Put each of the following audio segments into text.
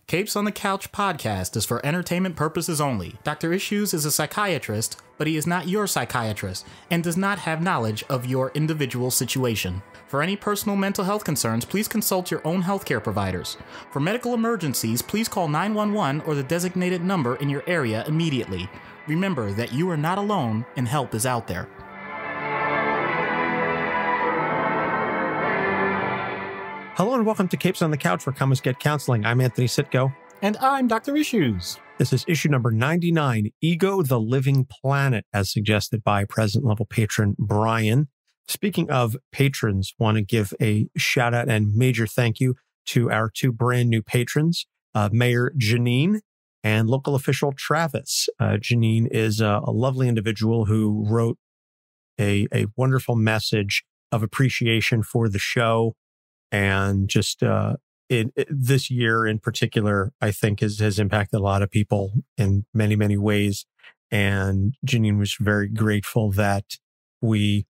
Capes on the Couch podcast is for entertainment purposes only. Dr. Issues is a psychiatrist, but he is not your psychiatrist and does not have knowledge of your individual situation. For any personal mental health concerns, please consult your own healthcare providers. For medical emergencies, please call 911 or the designated number in your area immediately. Remember that you are not alone and help is out there. Hello and welcome to Capes on the Couch, where comics get counseling. I'm Anthony Sitko. And I'm Dr. Issues. This is issue number 99, Ego the Living Planet, as suggested by president-level patron Brian. Speaking of patrons, want to give a shout-out and major thank you to our two brand new patrons, Mayor Jeanine and local official Travis. Jeanine is a lovely individual who wrote a wonderful message of appreciation for the show. And just this year in particular, I think has impacted a lot of people in many, many ways. And Jeanine was very grateful that we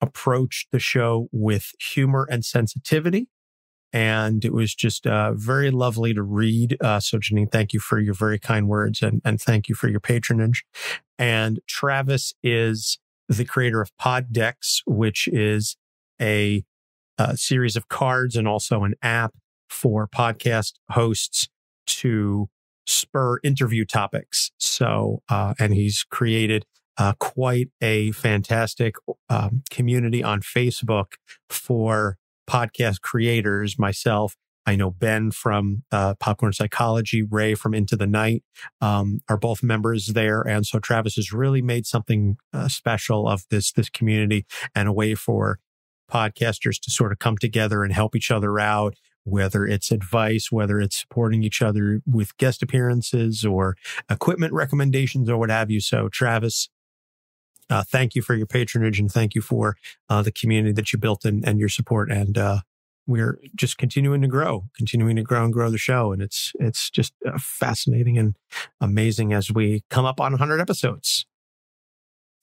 approached the show with humor and sensitivity. And it was just very lovely to read. So Jeanine, thank you for your very kind words and thank you for your patronage. And Travis is the creator of Pod Decks, which is a series of cards and also an app for podcast hosts to spur interview topics. So, and he's created quite a fantastic community on Facebook for podcast creators. Myself, I know Ben from Popcorn Psychology, Ray from Into the Night are both members there. And so Travis has really made something special of this community and a way for podcasters to sort of come together and help each other out, whether it's advice, whether it's supporting each other with guest appearances or equipment recommendations or what have you. So Travis, thank you for your patronage and thank you for the community that you built and your support. And we're just continuing to grow and grow the show. And it's just fascinating and amazing as we come up on 100 episodes.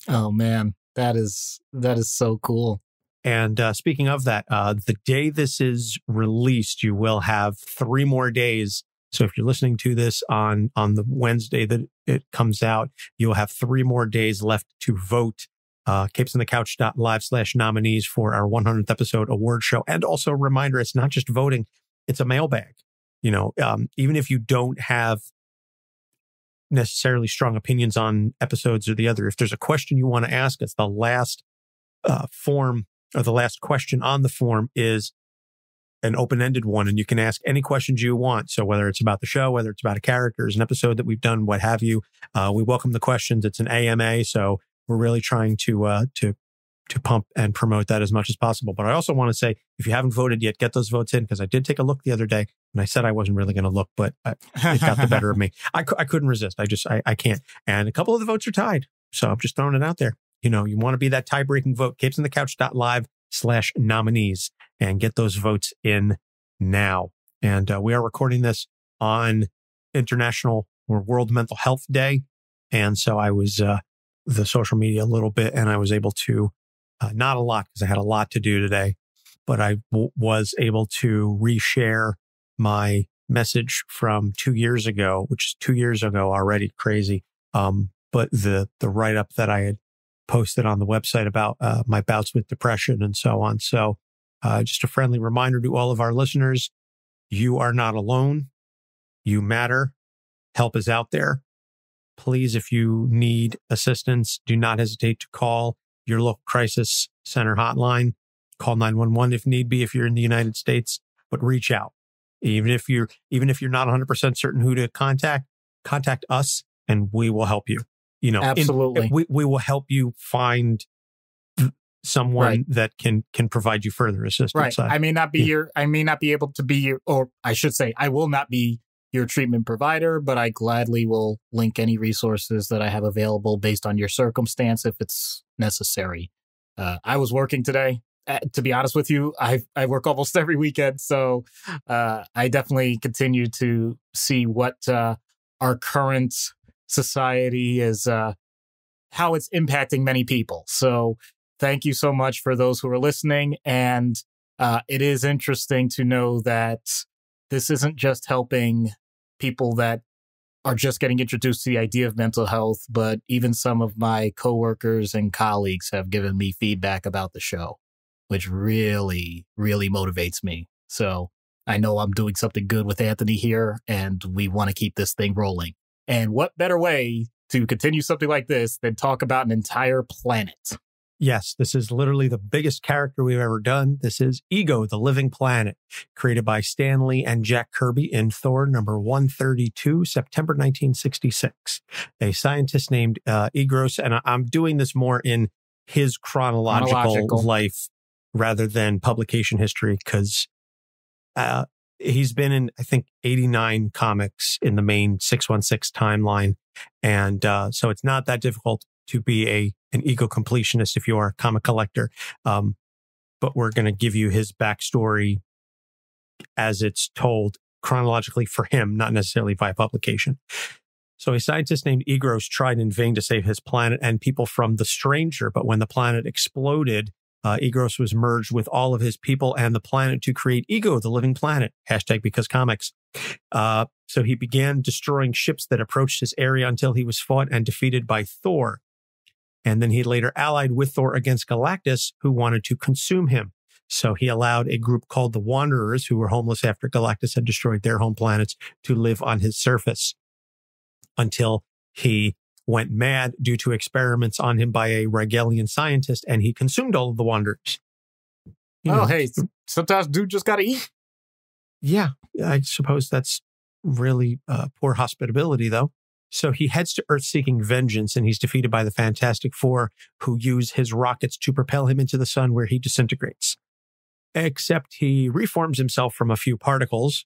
Oh man, that is so cool. And speaking of that, the day this is released, you will have 3 more days. So if you're listening to this on the Wednesday that it comes out, you'll have 3 more days left to vote. capesonthecouch.live/nominees for our 100th episode award show. And also a reminder, it's not just voting, it's a mailbag. You know, even if you don't have necessarily strong opinions on episodes or the other, if there's a question you want to ask us, the last form or the last question on the form is an open-ended one, and you can ask any questions you want. So whether it's about the show, whether it's about a character, an episode that we've done, what have you, we welcome the questions. It's an AMA, so we're really trying to pump and promote that as much as possible. But I also want to say, if you haven't voted yet, get those votes in, because I did take a look the other day, and I said I wasn't really going to look, but it got the better of me. I couldn't resist. I can't. And a couple of the votes are tied, so I'm just throwing it out there. You know, you want to be that tie-breaking vote, capesonthecouch.live/nominees, and get those votes in now. And we are recording this on International or World Mental Health Day. And so I was the social media a little bit, and I was able to, not a lot because I had a lot to do today, but I was able to reshare my message from 2 years ago, which is 2 years ago already, crazy. But the write-up that I had posted on the website about my bouts with depression and so on. So just a friendly reminder to all of our listeners, you are not alone. You matter. Help is out there. Please, if you need assistance, do not hesitate to call your local crisis center hotline. Call 911 if need be, if you're in the United States, but reach out. Even if you're not 100% certain who to contact us and we will help you. You know, absolutely. We will help you find someone that can provide you further assistance. Right. I may not be able to be your, or I should say, I will not be your treatment provider, but I gladly will link any resources that I have available based on your circumstance if it's necessary. I was working today. To be honest with you, I work almost every weekend, so I definitely continue to see what our current society is, how it's impacting many people. So thank you so much for those who are listening. And it is interesting to know that this isn't just helping people that are just getting introduced to the idea of mental health, but even some of my coworkers and colleagues have given me feedback about the show, which really, really motivates me. So I know I'm doing something good with Anthony here, and we want to keep this thing rolling. And what better way to continue something like this than talk about an entire planet? Yes, this is literally the biggest character we've ever done. This is Ego, the Living Planet, created by Stan Lee and Jack Kirby in Thor number 132, September 1966. A scientist named Egros, and I'm doing this more in his chronological life rather than publication history, because he's been in, I think, 89 comics in the main 616 timeline. And so it's not that difficult to be an ego completionist if you are a comic collector. But we're going to give you his backstory as it's told chronologically for him, not necessarily via publication. So a scientist named Egros tried in vain to save his planet and people from the Stranger. But when the planet exploded, Egros was merged with all of his people and the planet to create Ego, the Living Planet. #BecauseComics. So he began destroying ships that approached his area until he was fought and defeated by Thor. And then he later allied with Thor against Galactus, who wanted to consume him. So he allowed a group called the Wanderers, who were homeless after Galactus had destroyed their home planets, to live on his surface until he went mad due to experiments on him by a Rigellian scientist, and he consumed all of the Wanderers. Hey, sometimes dude just got to eat. Yeah, I suppose that's really poor hospitability, though. So he heads to Earth seeking vengeance, and he's defeated by the Fantastic Four, who use his rockets to propel him into the sun, where he disintegrates. Except he reforms himself from a few particles,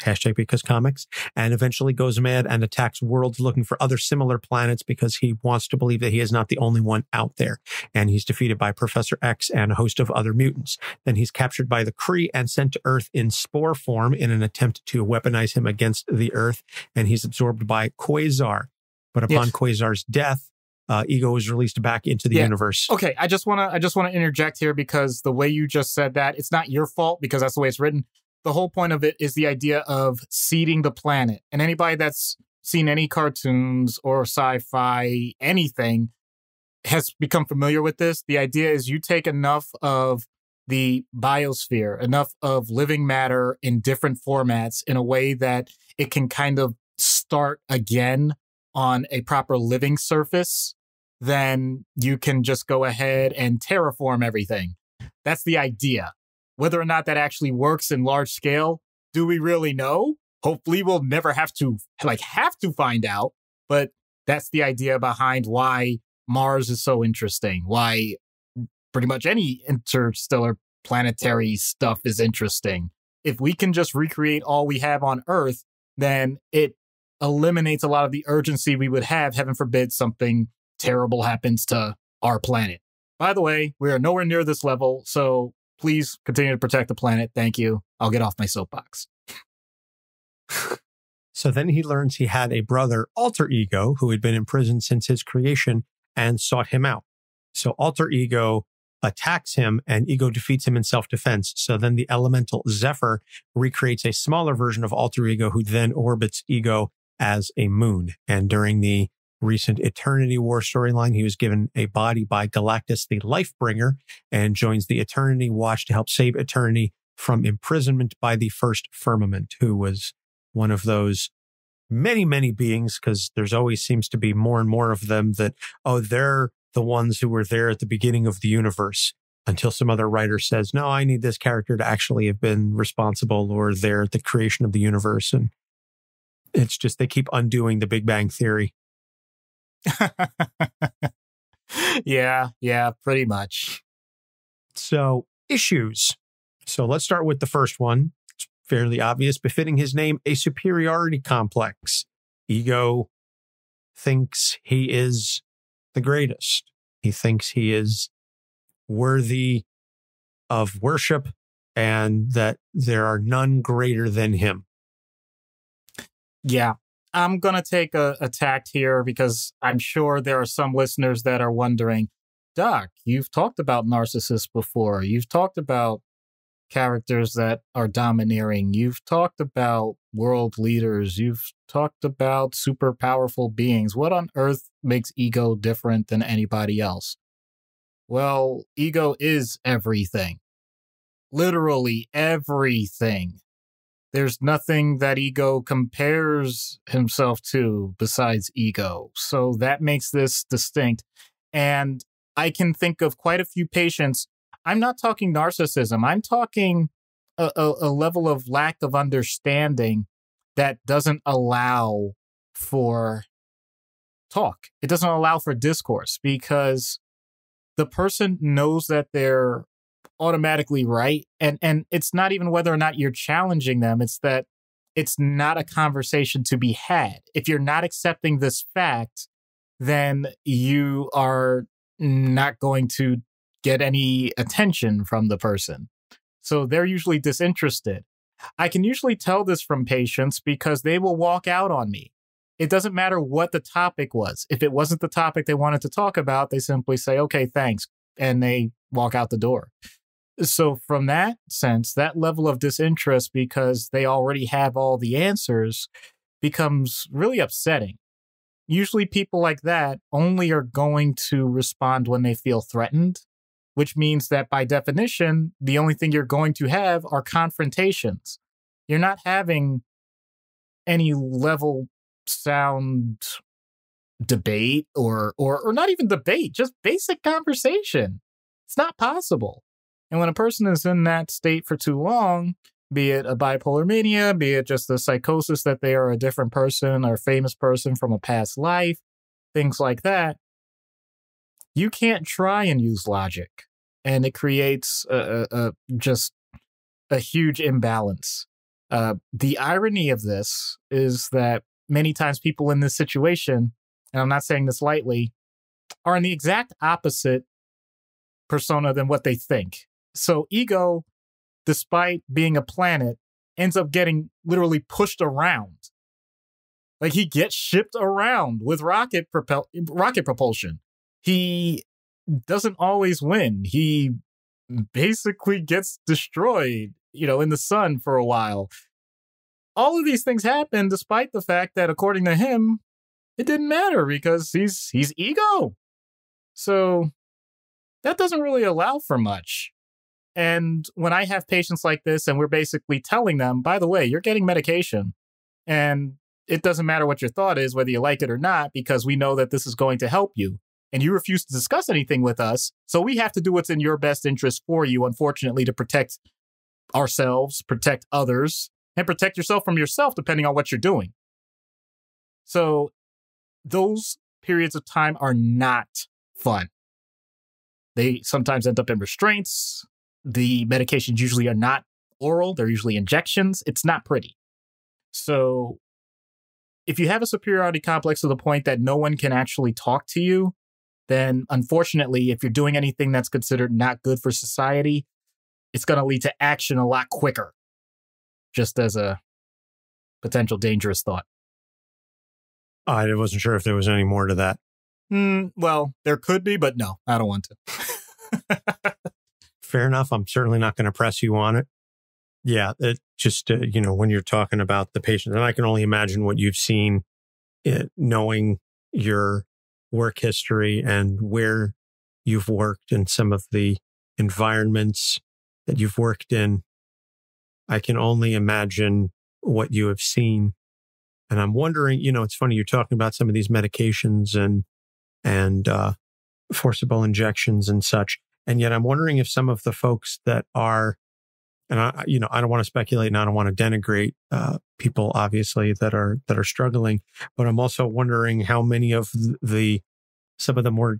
#BecauseComics, and eventually goes mad and attacks worlds looking for other similar planets because he wants to believe that he is not the only one out there. And he's defeated by Professor X and a host of other mutants. Then he's captured by the Kree and sent to Earth in spore form in an attempt to weaponize him against the Earth. And he's absorbed by Quasar. But upon Quasar's death, Ego is released back into the universe. Okay, I just want to interject here, because the way you just said that, it's not your fault because that's the way it's written. The whole point of it is the idea of seeding the planet. And anybody that's seen any cartoons or sci-fi, anything, has become familiar with this. The idea is you take enough of the biosphere, enough of living matter in different formats in a way that it can kind of start again on a proper living surface, then you can just go ahead and terraform everything. That's the idea. Whether or not that actually works in large scale, do we really know? Hopefully we'll never have to find out. But that's the idea behind why Mars is so interesting, why pretty much any interstellar planetary stuff is interesting. If we can just recreate all we have on Earth, then it eliminates a lot of the urgency we would have, heaven forbid something terrible happens to our planet. By the way, we are nowhere near this level, so please continue to protect the planet. Thank you. I'll get off my soapbox. So then he learns he had a brother, Alter Ego, who had been imprisoned since his creation and sought him out. So Alter Ego attacks him and Ego defeats him in self-defense. So then the Elemental Zephyr recreates a smaller version of Alter Ego, who then orbits Ego as a moon. And during the recent Eternity War storyline, he was given a body by Galactus the Lifebringer and joins the Eternity Watch to help save Eternity from imprisonment by the First Firmament, who was one of those many, many beings, because there's always seems to be more and more of them that, they're the ones who were there at the beginning of the universe, until some other writer says, no, I need this character to actually have been responsible or there at the creation of the universe. And it's just, they keep undoing the Big Bang Theory. Yeah, pretty much. So issues. So let's start with the first one. It's fairly obvious. Befitting his name, a superiority complex. Ego thinks he is the greatest. He thinks he is worthy of worship and that there are none greater than him. Yeah. I'm going to take a tact here because I'm sure there are some listeners that are wondering, Doc, you've talked about narcissists before. You've talked about characters that are domineering. You've talked about world leaders. You've talked about super powerful beings. What on earth makes Ego different than anybody else? Well, Ego is everything. Literally everything. There's nothing that Ego compares himself to besides Ego. So that makes this distinct. And I can think of quite a few patients. I'm not talking narcissism. I'm talking a level of lack of understanding that doesn't allow for talk. It doesn't allow for discourse because the person knows that they're automatically right. And it's not even whether or not you're challenging them. It's that it's not a conversation to be had. If you're not accepting this fact, then you are not going to get any attention from the person. So they're usually disinterested. I can usually tell this from patients because they will walk out on me. It doesn't matter what the topic was. If it wasn't the topic they wanted to talk about, they simply say, okay, thanks. And they walk out the door. So from that sense, that level of disinterest, because they already have all the answers, becomes really upsetting. Usually people like that only are going to respond when they feel threatened, which means that by definition, the only thing you're going to have are confrontations. You're not having any level sound debate or not even debate, just basic conversation. It's not possible. And when a person is in that state for too long, be it a bipolar mania, be it just a psychosis that they are a different person or a famous person from a past life, things like that, you can't try and use logic. And it creates just a huge imbalance. The irony of this is that many times people in this situation, and I'm not saying this lightly, are in the exact opposite persona than what they think. So Ego, despite being a planet, ends up getting literally pushed around. Like he gets shipped around with rocket propulsion. He doesn't always win. He basically gets destroyed, in the sun for a while. All of these things happen despite the fact that, according to him, it didn't matter because he's Ego. So that doesn't really allow for much. And when I have patients like this and we're basically telling them, by the way, you're getting medication and it doesn't matter what your thought is, whether you like it or not, because we know that this is going to help you. And you refuse to discuss anything with us. So we have to do what's in your best interest for you, unfortunately, to protect ourselves, protect others, and protect yourself from yourself, depending on what you're doing. So those periods of time are not fun. They sometimes end up in restraints. The medications usually are not oral. They're usually injections. It's not pretty. So if you have a superiority complex to the point that no one can actually talk to you, then unfortunately, if you're doing anything that's considered not good for society, it's going to lead to action a lot quicker, just as a potential dangerous thought. I wasn't sure if there was any more to that. Well, there could be, but no, I don't want to. Fair enough. I'm certainly not going to press you on it. Yeah, it just, when you're talking about the patient, and I can only imagine what you've seen, knowing your work history and where you've worked and some of the environments that you've worked in. I can only imagine what you have seen. And I'm wondering, it's funny, you're talking about some of these medications and forcible injections and such. And yet I'm wondering if some of the folks that are, and I don't want to speculate and I don't want to denigrate people, obviously, that are struggling, but I'm also wondering how many of some of the more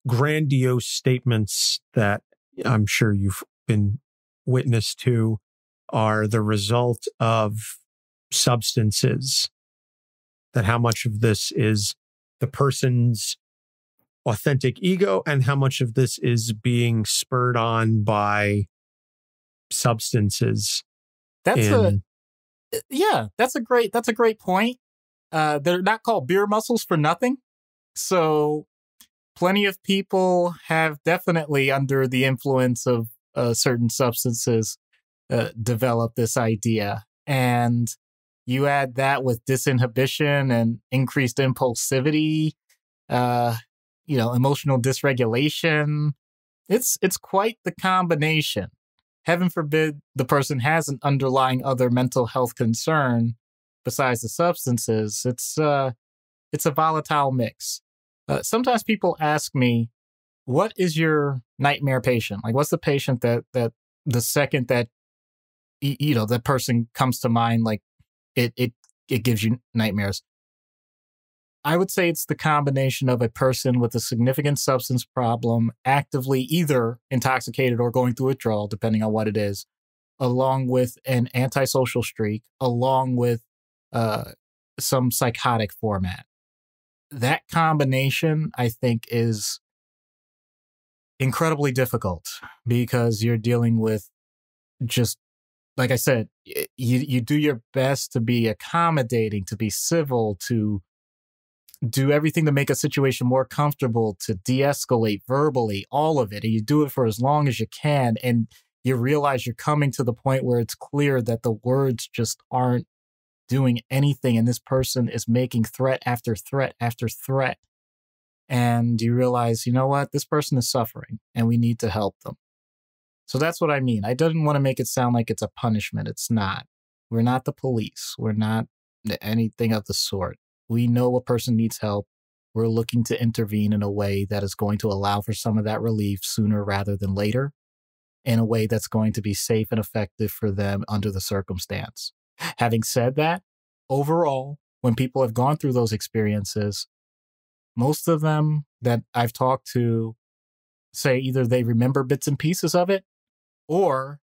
grandiose statements that I'm sure you've been witness to are the result of substances, that how much of this is the person's authentic ego and how much of this is being spurred on by substances. That's a great point. They're not called beer muscles for nothing. So plenty of people have definitely, under the influence of certain substances, developed this idea. And you add that with disinhibition and increased impulsivity, emotional dysregulation. It's quite the combination. Heaven forbid the person has an underlying other mental health concern besides the substances. It's a volatile mix. Sometimes people ask me, what is your nightmare patient? Like, what's the patient that the second that, that person comes to mind, like it gives you nightmares? I would say it's the combination of a person with a significant substance problem, actively either intoxicated or going through withdrawal, depending on what it is, along with an antisocial streak, along with some psychotic format. That combination, I think, is incredibly difficult because you're dealing with, just like I said, you do your best to be accommodating, to be civil, to do everything to make a situation more comfortable, to de-escalate verbally, all of it. And you do it for as long as you can. And you realize you're coming to the point where it's clear that the words just aren't doing anything. And this person is making threat after threat after threat. And you realize, you know what? This person is suffering and we need to help them. So that's what I mean. I didn't want to make it sound like it's a punishment. It's not. We're not the police. We're not anything of the sort. We know a person needs help. We're looking to intervene in a way that is going to allow for some of that relief sooner rather than later, in a way that's going to be safe and effective for them under the circumstance. Having said that, overall, when people have gone through those experiences, most of them that I've talked to say either they remember bits and pieces of it, or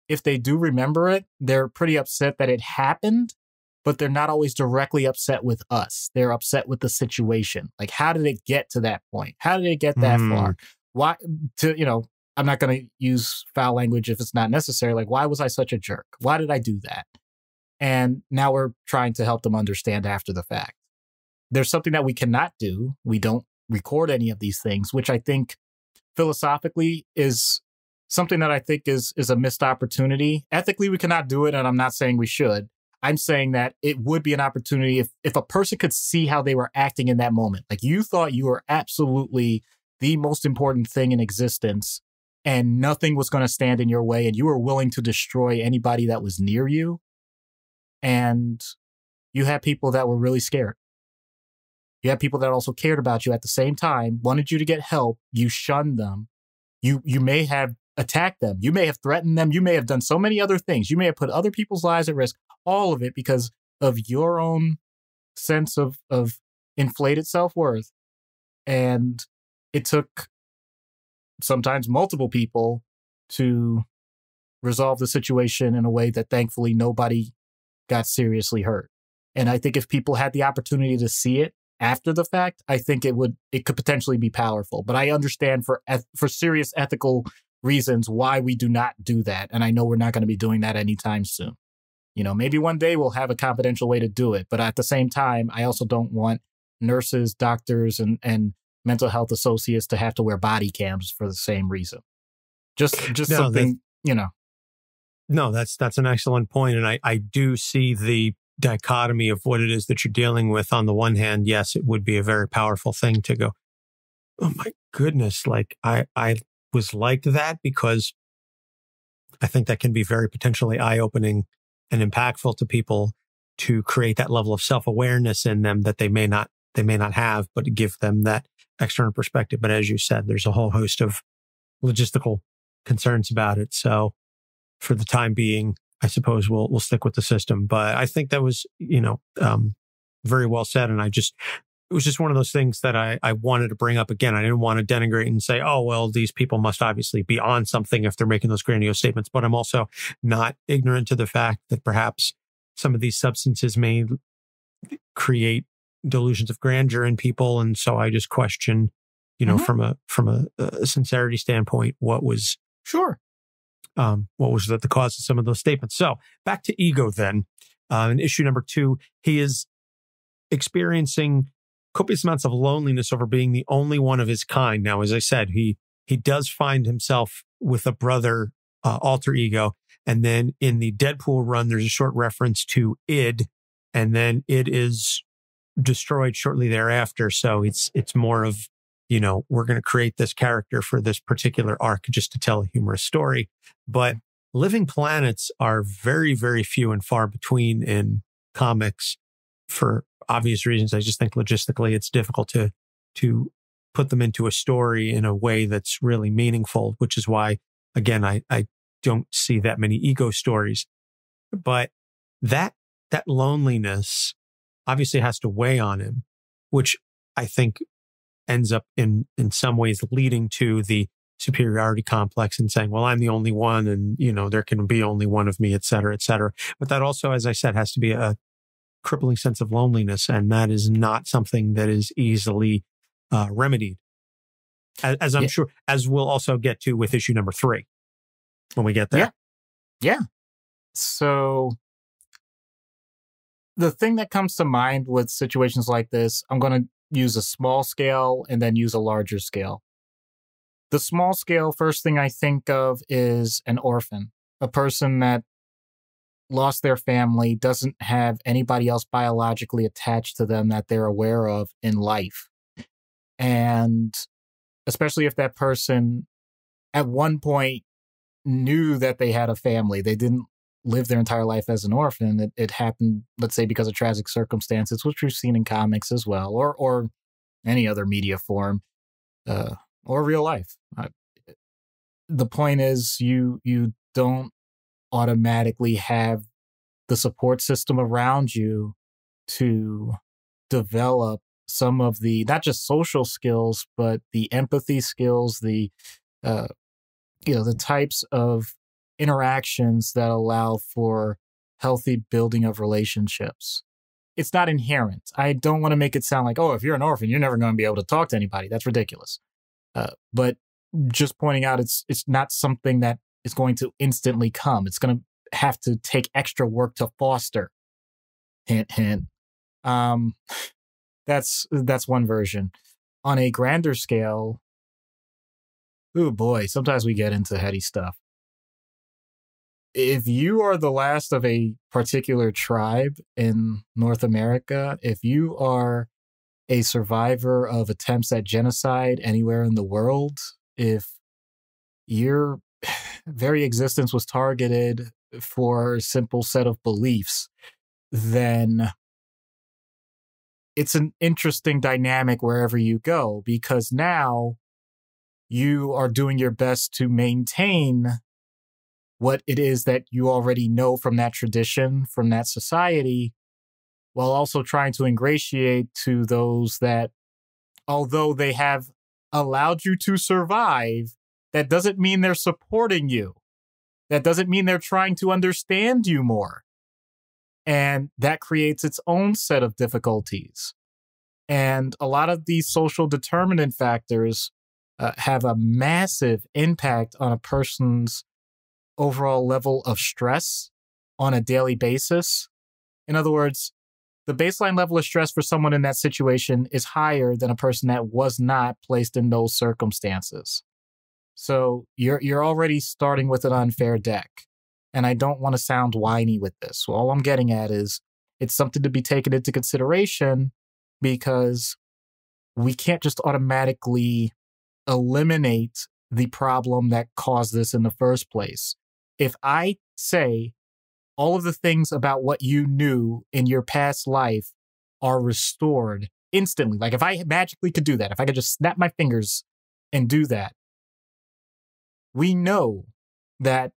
if they do remember it, they're pretty upset that it happened, but they're not always directly upset with us. They're upset with the situation. Like, how did it get to that point? How did it get that far? Why, I'm not going to use foul language if it's not necessary. Like, why was I such a jerk? Why did I do that? And now we're trying to help them understand after the fact. There's something that we cannot do. We don't record any of these things, which I think philosophically is something that I think is a missed opportunity. Ethically, we cannot do it, and I'm not saying we should. I'm saying that it would be an opportunity if a person could see how they were acting in that moment. Like, you thought you were absolutely the most important thing in existence and nothing was going to stand in your way, and you were willing to destroy anybody that was near you. And you had people that were really scared. You had people that also cared about you at the same time, wanted you to get help. You shunned them. You may have attacked them. You may have threatened them. You may have done so many other things. You may have put other people's lives at risk. All of it because of your own sense of inflated self-worth. And it took sometimes multiple people to resolve the situation in a way that thankfully nobody got seriously hurt. And I think if people had the opportunity to see it after the fact, I think it could potentially be powerful. But I understand for serious ethical reasons why we do not do that. And I know we're not going to be doing that anytime soon. Maybe one day we'll have a confidential way to do it. But at the same time, I also don't want nurses, doctors, and mental health associates to have to wear body cams for the same reason. Just something, No, that's an excellent point. And I do see the dichotomy of what it is that you're dealing with. On the one hand, yes, it would be a very powerful thing to go, oh my goodness, like I was like that, because I think that can be very potentially eye-opening and impactful to people to create that level of self-awareness in them that they may not have, but to give them that external perspective. But as you said, there's a whole host of logistical concerns about it. So for the time being, I suppose we'll stick with the system. But I think that was, very well said. And it was just one of those things that I wanted to bring up again. I didn't want to denigrate and say, oh, well, these people must obviously be on something if they're making those grandiose statements. But I'm also not ignorant to the fact that perhaps some of these substances may create delusions of grandeur in people. And so I just question, from a sincerity standpoint, what was the cause of some of those statements. So back to Ego then. In issue number 2, he is experiencing copious amounts of loneliness over being the only one of his kind. Now, as I said, he does find himself with a brother alter ego And then in the Deadpool run, there's a short reference to id, and then it is destroyed shortly thereafter. So it's more of, we're going to create this character for this particular arc just to tell a humorous story. But living planets are very, very few and far between in comics for obvious reasons. I just think logistically it's difficult to put them into a story in a way that's really meaningful, which is why, again, I don't see that many ego stories. But that loneliness obviously has to weigh on him, which I think ends up in some ways leading to the superiority complex and saying, well, I'm the only one and, there can be only one of me, et cetera, et cetera. But that also, as I said, has to be a crippling sense of loneliness. And that is not something that is easily remedied, as I'm sure, as we'll also get to with issue number 3 when we get there. Yeah. So the thing that comes to mind with situations like this, I'm going to use a small scale and then use a larger scale. The small scale, first thing I think of is an orphan, a person that lost their family, doesn't have anybody else biologically attached to them that they're aware of in life. And especially if that person at one point knew that they had a family, they didn't live their entire life as an orphan. It happened, let's say, because of tragic circumstances, which we've seen in comics as well, or any other media form, or real life. The point is, you don't automatically have the support system around you to develop some of the, not just social skills, but the empathy skills, the types of interactions that allow for healthy building of relationships. It's not inherent. I don't want to make it sound like, oh, if you're an orphan, you're never going to be able to talk to anybody. That's ridiculous. But just pointing out, it's not something that is going to instantly come. It's going to have to take extra work to foster. Hint, hint. That's one version. On a grander scale, oh boy, sometimes we get into heady stuff. If you are the last of a particular tribe in North America, if you are a survivor of attempts at genocide anywhere in the world, if your very existence was targeted for a simple set of beliefs, then it's an interesting dynamic wherever you go, because now you are doing your best to maintain what it is that you already know from that tradition, from that society, while also trying to ingratiate to those that, although they have allowed you to survive, that doesn't mean they're supporting you. That doesn't mean they're trying to understand you more. And that creates its own set of difficulties. And a lot of these social determinant factors have a massive impact on a person's overall level of stress on a daily basis. In other words, the baseline level of stress for someone in that situation is higher than a person that was not placed in those circumstances. So you're already starting with an unfair deck. And I don't want to sound whiny with this. So all I'm getting at is it's something to be taken into consideration, because we can't just automatically eliminate the problem that caused this in the first place. If I say all of the things about what you knew in your past life are restored instantly, like if I magically could do that, if I could just snap my fingers and do that, we know that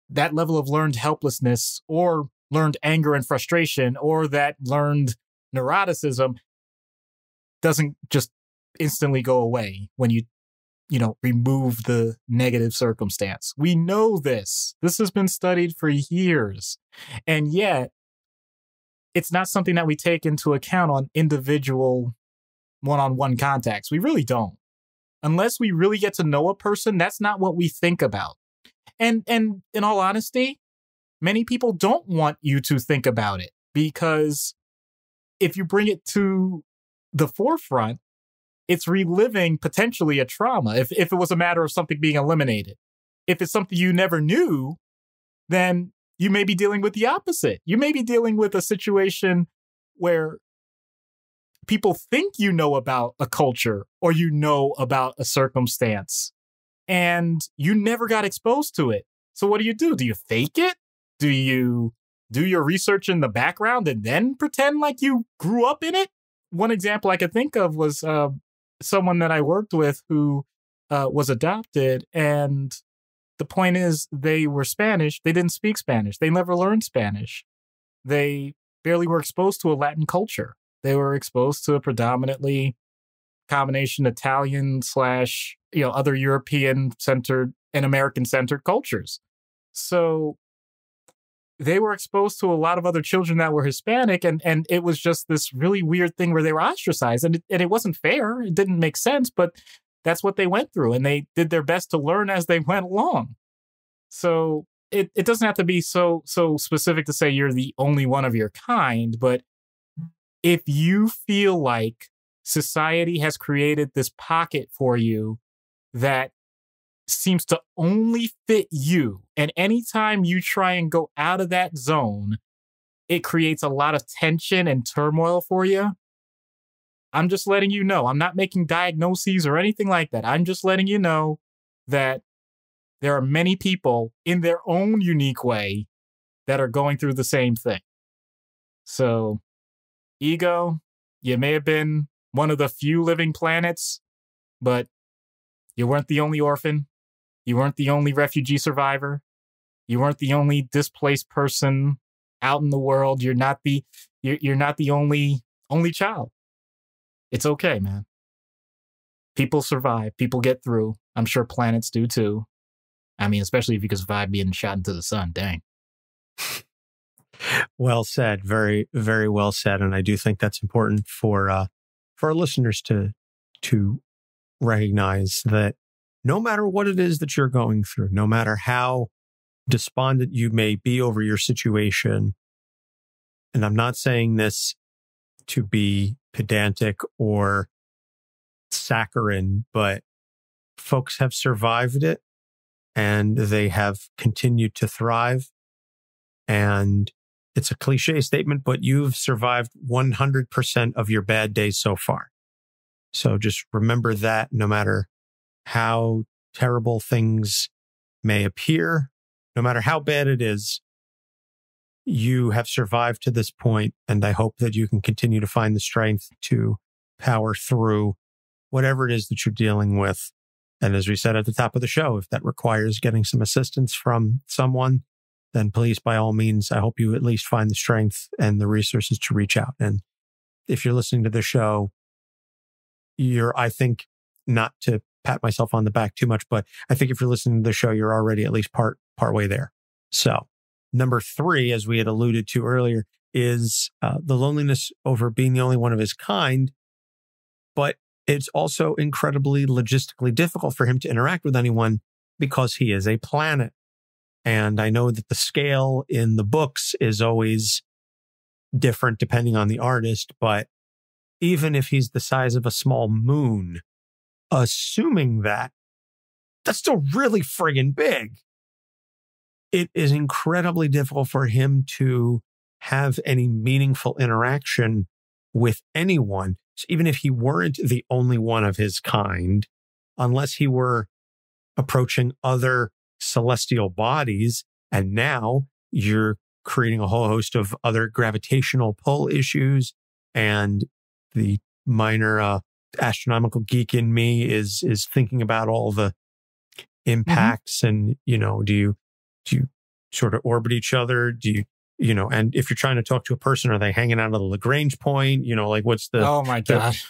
that level of learned helplessness or learned anger and frustration or that learned neuroticism doesn't just instantly go away when you remove the negative circumstance. We know this. This has been studied for years. And yet, it's not something that we take into account on individual one-on-one contacts. We really don't. Unless we really get to know a person, that's not what we think about. And in all honesty, many people don't want you to think about it, because if you bring it to the forefront, it's reliving potentially a trauma if it was a matter of something being eliminated. If it's something you never knew, then you may be dealing with the opposite. You may be dealing with a situation where people think you know about a culture or you know about a circumstance and you never got exposed to it. So what do? Do you fake it? Do you do your research in the background and then pretend like you grew up in it? One example I could think of was someone that I worked with who was adopted. And the point is, they were Spanish. They didn't speak Spanish. They never learned Spanish. They barely were exposed to a Latin culture. They were exposed to a predominantly combination Italian / other European centered and American centered cultures. So they were exposed to a lot of other children that were Hispanic, and it was just this really weird thing where they were ostracized, and it wasn't fair. It didn't make sense, but that's what they went through, and they did their best to learn as they went along. So it doesn't have to be so specific to say you're the only one of your kind, but if you feel like society has created this pocket for you that seems to only fit you, and anytime you try and go out of that zone, it creates a lot of tension and turmoil for you, I'm just letting you know. I'm not making diagnoses or anything like that. I'm just letting you know that there are many people in their own unique way that are going through the same thing. So, Ego, you may have been one of the few living planets, but you weren't the only orphan. You weren't the only refugee survivor. You weren't the only displaced person out in the world. You're not the only child. It's okay, man. People survive. People get through. I'm sure planets do too. I mean, especially if you can survive being shot into the sun. Dang. Well said. Very, very well said. And I do think that's important for our listeners to recognize that no matter what it is that you're going through, no matter how despondent you may be over your situation, and I'm not saying this to be pedantic or saccharine, but folks have survived it and they have continued to thrive. And it's a cliche statement, but you've survived 100% of your bad days so far. So just remember that no matter how terrible things may appear, no matter how bad it is, you have survived to this point, and I hope that you can continue to find the strength to power through whatever it is that you're dealing with. And as we said at the top of the show, if that requires getting some assistance from someone, then please, by all means, I hope you at least find the strength and the resources to reach out. And if you're listening to the show, I think, not to pat myself on the back too much, but I think if you're listening to the show, you're already at least part way there. So number 3, as we had alluded to earlier, is the loneliness over being the only one of his kind. But it's also incredibly logistically difficult for him to interact with anyone because he is a planet. And I know that the scale in the books is always different depending on the artist, but even if he's the size of a small moon, assuming that's still really friggin' big. It is incredibly difficult for him to have any meaningful interaction with anyone, so even if he weren't the only one of his kind, unless he were approaching other celestial bodies. And now you're creating a whole host of other gravitational pull issues, and the minor astronomical geek in me is thinking about all the impacts. And, do you sort of orbit each other? Do you, and if you're trying to talk to a person, are they hanging out of the Lagrange point? Like what's the, oh my gosh.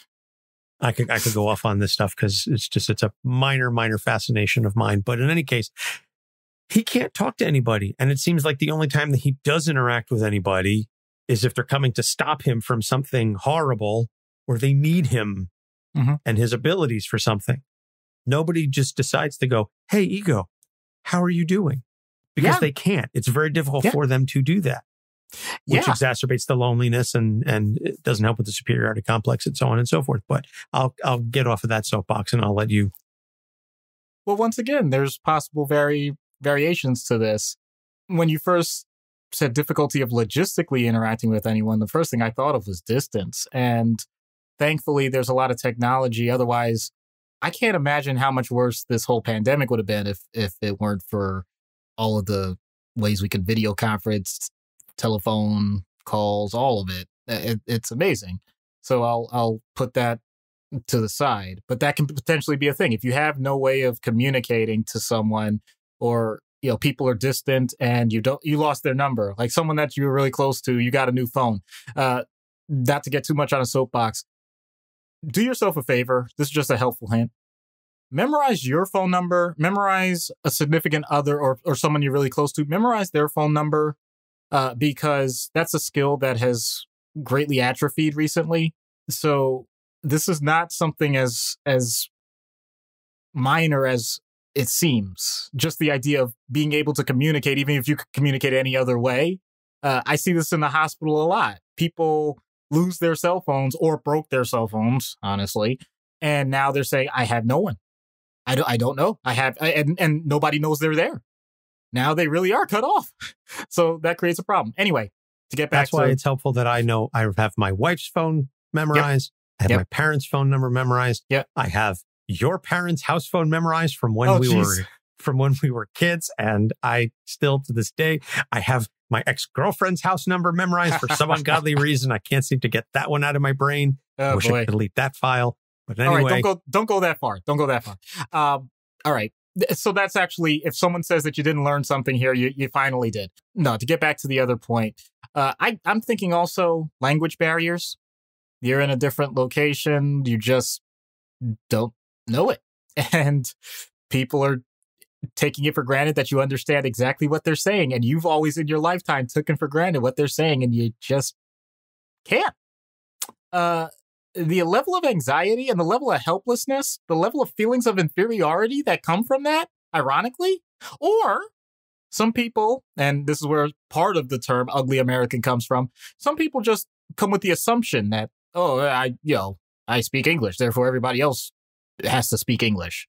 I could go off on this stuff because it's a minor fascination of mine. But in any case, he can't talk to anybody. And it seems like the only time that he does interact with anybody is if they're coming to stop him from something horrible, or they need him and his abilities for something. Nobody just decides to go, hey, Ego, how are you doing? Because they can't. It's very difficult for them to do that, which exacerbates the loneliness and it doesn't help with the superiority complex and so on and so forth. But I'll get off of that soapbox and I'll let you. Well, once again, there's possible variations to this. when you first said difficulty of logistically interacting with anyone, the first thing I thought of was distance. And thankfully, there's a lot of technology. Otherwise, I can't imagine how much worse this whole pandemic would have been if it weren't for all of the ways we could video conference, telephone calls, all of it. It's amazing. So I'll put that to the side. But that can potentially be a thing. If you have no way of communicating to someone, or people are distant and you lost their number, like someone that you were really close to, you got a new phone. Not to get too much on a soapbox, do yourself a favor. This is just a helpful hint. Memorize your phone number. Memorize a significant other or someone you're really close to. Memorize their phone number because that's a skill that has greatly atrophied recently. So this is not something as minor as it seems. Just the idea of being able to communicate, even if you could communicate any other way. I see this in the hospital a lot. People lose their cell phones or broke their cell phones, honestly. And now they're saying, I have no one. I don't know. And nobody knows they're there. Now they really are cut off. So that creates a problem. Anyway, to get back That's why it's helpful that I know I have my wife's phone memorized. Yep. I have my parents' phone number memorized. Yep. I have your parents' house phone memorized from when we were kids. And I still, to this day, I have my ex-girlfriend's house number memorized for some ungodly reason. I can't seem to get that one out of my brain. I wish I could delete that file. But anyway. All right, don't go that far. Don't go that far. All right. So that's actually, if someone says that you didn't learn something here, you finally did. No, to get back to the other point, I'm thinking also language barriers. You're in a different location. You just don't know it. And people are taking it for granted that you understand exactly what they're saying. And you've always in your lifetime taken for granted what they're saying, and you just can't. The level of anxiety and the level of helplessness, the level of feelings of inferiority that come from that, ironically, or some people, and this is where part of the term ugly American comes from, some people just come with the assumption that, I speak English, therefore everybody else has to speak English.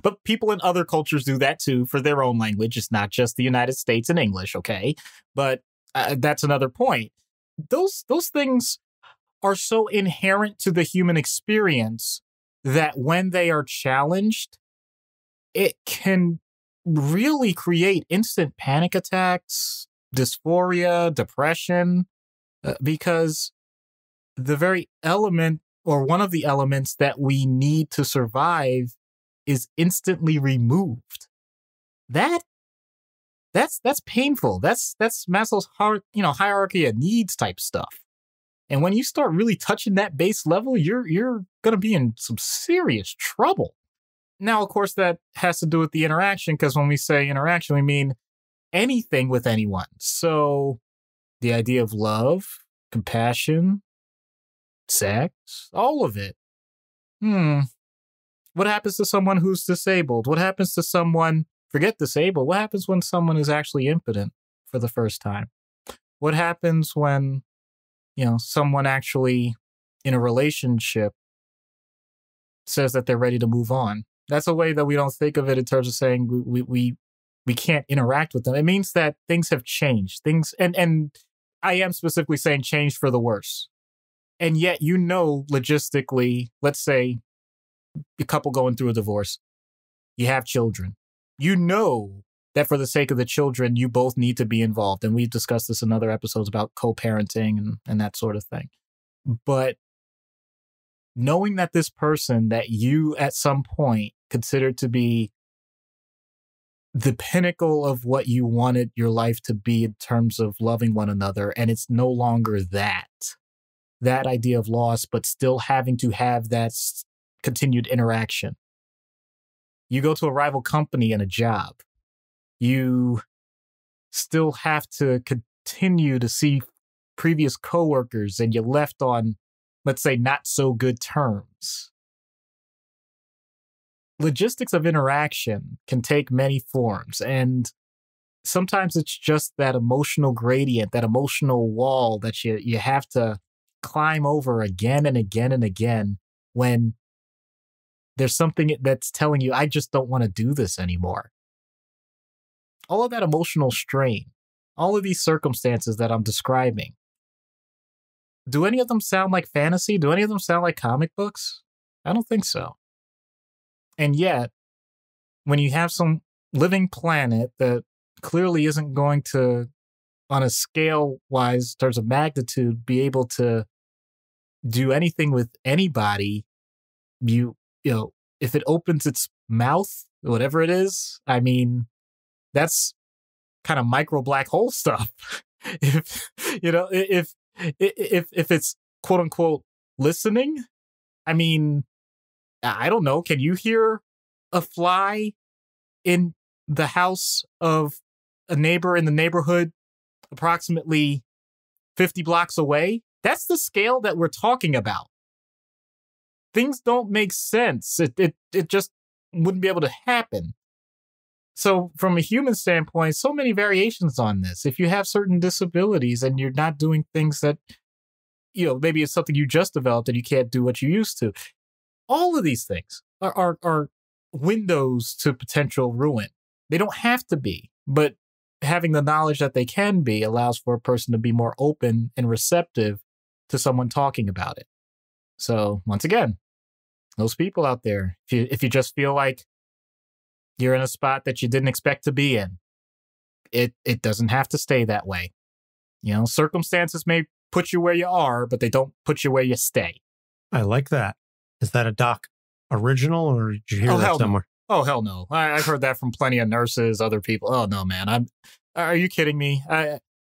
But people in other cultures do that too for their own language. It's not just the United States and English, okay? But that's another point. Those things are so inherent to the human experience that when they are challenged, it can really create instant panic attacks, dysphoria, depression, because the very element or one of the elements that we need to survive is instantly removed. That's painful. That's Maslow's hierarchy of needs type stuff. And when you start really touching that base level, you're going to be in some serious trouble. Now, of course, that has to do with the interaction, because when we say interaction, we mean anything with anyone. So the idea of love, compassion, sex, all of it. What happens to someone who's disabled? What happens to someone, forget disabled, what happens when someone is actually impotent for the first time? What happens when someone actually in a relationship says that they're ready to move on? That's a way that we don't think of it in terms of saying we can't interact with them. It means that things have changed. And I am specifically saying changed for the worse. And yet, logistically, let's say a couple going through a divorce, you have children. You know that for the sake of the children, you both need to be involved. And we've discussed this in other episodes about co-parenting and that sort of thing. But knowing that this person that you at some point considered to be the pinnacle of what you wanted your life to be in terms of loving one another, and it's no longer that idea of loss, but still having to have that continued interaction. You go to a rival company and a job. You still have to continue to see previous coworkers, and you left on, let's say, not so good terms. Logistics of interaction can take many forms, and sometimes it's just that emotional gradient, that emotional wall that you have to climb over again and again and again when there's something that's telling you, I just don't want to do this anymore. All of that emotional strain all of these circumstances that I'm describing, do any of them sound like fantasy? Do any of them sound like comic books? I don't think so. And yet, when you have some living planet that clearly isn't going to, on a scale-wise, in terms of magnitude, be able to do anything with anybody, you know, if it opens its mouth, whatever it is, I mean, that's kind of micro black hole stuff. if it's quote unquote listening, I mean, I don't know. Can you hear a fly in the house of a neighbor in the neighborhood approximately 50 blocks away? That's the scale that we're talking about. Things don't make sense. It just wouldn't be able to happen. So from a human standpoint, so many variations on this. If you have certain disabilities and you're not doing things that, you know, maybe it's something you just developed and you can't do what you used to. All of these things are windows to potential ruin. They don't have to be, but having the knowledge that they can be allows for a person to be more open and receptive to someone talking about it. So once again, those people out there, if you just feel like you're in a spot that you didn't expect to be in, it doesn't have to stay that way. You know, circumstances may put you where you are, but they don't put you where you stay. I like that. Is that a Doc original, or did you hear that somewhere? No. Oh, hell no. I've heard that from plenty of nurses, other people. Oh, no, man. Are you kidding me?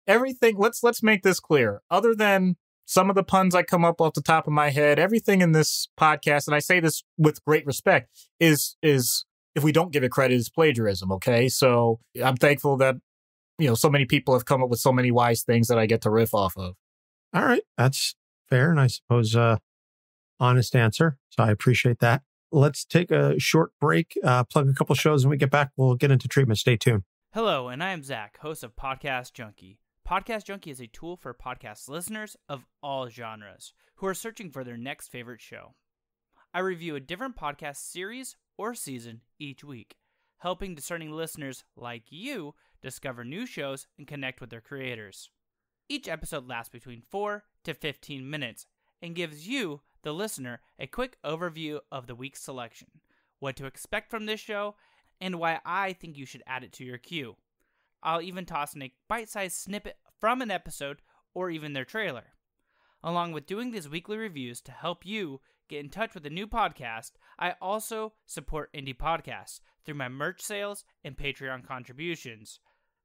Everything, let's make this clear. Other than some of the puns I come up off the top of my head, everything in this podcast, and I say this with great respect, is if we don't give it credit, is plagiarism, okay? So I'm thankful that, you know, so many people have come up with so many wise things that I get to riff off of. All right. That's fair, and I suppose honest answer. So I appreciate that. Let's take a short break, plug a couple shows, and when we get back, we'll get into treatment. Stay tuned. Hello, and I am Zach, host of Podcast Junkie. Podcast Junkie is a tool for podcast listeners of all genres who are searching for their next favorite show. I review a different podcast series or season each week, helping discerning listeners like you discover new shows and connect with their creators. Each episode lasts between 4 to 15 minutes and gives you, the listener, a quick overview of the week's selection, what to expect from this show, and why I think you should add it to your queue. I'll even toss in a bite-sized snippet from an episode or even their trailer. Along with doing these weekly reviews to help you get in touch with a new podcast, I also support indie podcasts through my merch sales and Patreon contributions.